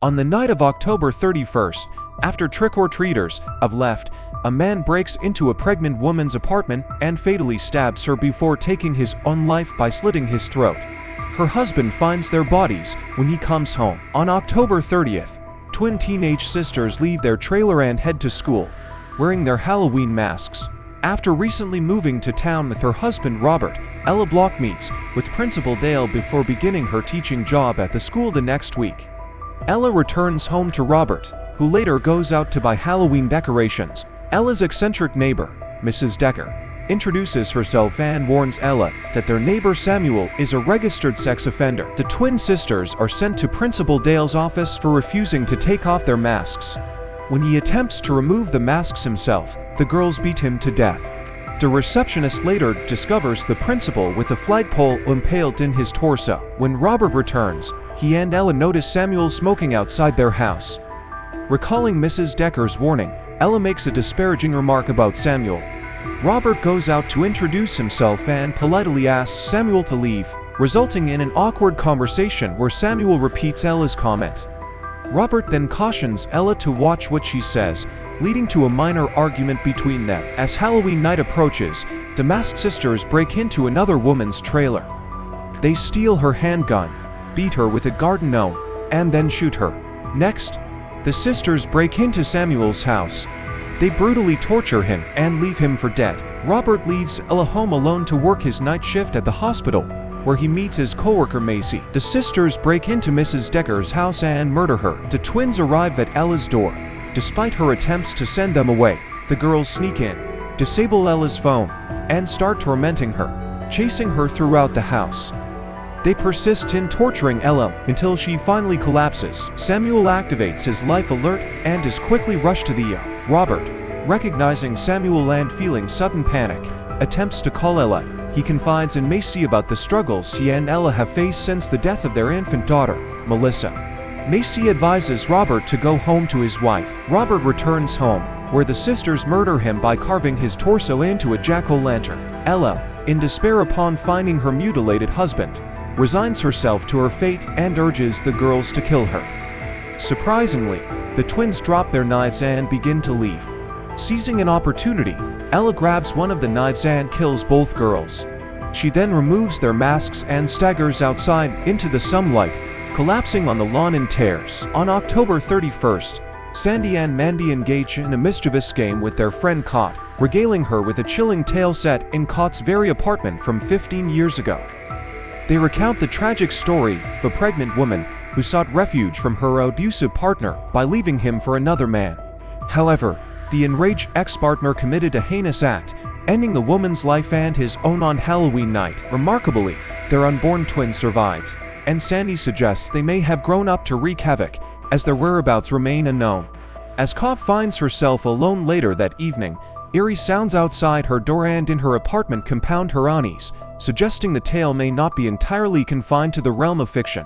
On the night of October 31st, after trick-or-treaters have left, a man breaks into a pregnant woman's apartment and fatally stabs her before taking his own life by slitting his throat. Her husband finds their bodies when he comes home. On October 30th, twin teenage sisters leave their trailer and head to school, wearing their Halloween masks. After recently moving to town with her husband Robert, Ella block meets with Principal Dale before beginning her teaching job at the school the next week. Ella returns home to Robert, who later goes out to buy Halloween decorations. Ella's eccentric neighbor, Mrs. Decker, introduces herself and warns Ella that their neighbor Samuel is a registered sex offender. The twin sisters are sent to Principal Dale's office for refusing to take off their masks. When he attempts to remove the masks himself, the girls beat him to death. The receptionist later discovers the principal with a flagpole impaled in his torso. When Robert returns, he and Ella notice Samuel smoking outside their house. Recalling Mrs. Decker's warning, Ella makes a disparaging remark about Samuel. Robert goes out to introduce himself and politely asks Samuel to leave, resulting in an awkward conversation where Samuel repeats Ella's comment. Robert then cautions Ella to watch what she says, leading to a minor argument between them. As Halloween night approaches, the masked sisters break into another woman's trailer. They steal her handgun, beat her with a garden gnome, and then shoot her. Next, the sisters break into Samuel's house. They brutally torture him and leave him for dead. Robert leaves Ella home alone to work his night shift at the hospital, where he meets his coworker Macy. The sisters break into Mrs. Decker's house and murder her. The twins arrive at Ella's door. Despite her attempts to send them away, the girls sneak in, disable Ella's phone, and start tormenting her, chasing her throughout the house. They persist in torturing Ella until she finally collapses. Samuel activates his life alert and is quickly rushed to the ER. Robert, recognizing Samuel and feeling sudden panic, attempts to call Ella. He confides in Macy about the struggles he and Ella have faced since the death of their infant daughter, Melissa. Macy advises Robert to go home to his wife. Robert returns home, where the sisters murder him by carving his torso into a jack-o'-lantern. Ella, in despair upon finding her mutilated husband, resigns herself to her fate and urges the girls to kill her. Surprisingly, the twins drop their knives and begin to leave. Seizing an opportunity, Ella grabs one of the knives and kills both girls. She then removes their masks and staggers outside into the sunlight, collapsing on the lawn in tears. On October 31st, Sandy and Mandy engage in a mischievous game with their friend Cot, regaling her with a chilling tale set in Cot's very apartment from 15 years ago. They recount the tragic story of a pregnant woman who sought refuge from her abusive partner by leaving him for another man. However, the enraged ex-partner committed a heinous act, ending the woman's life and his own on Halloween night. Remarkably, their unborn twins survived, and Sandy suggests they may have grown up to wreak havoc, as their whereabouts remain unknown. As Cot finds herself alone later that evening, eerie sounds outside her door and in her apartment compound her unease, suggesting the tale may not be entirely confined to the realm of fiction.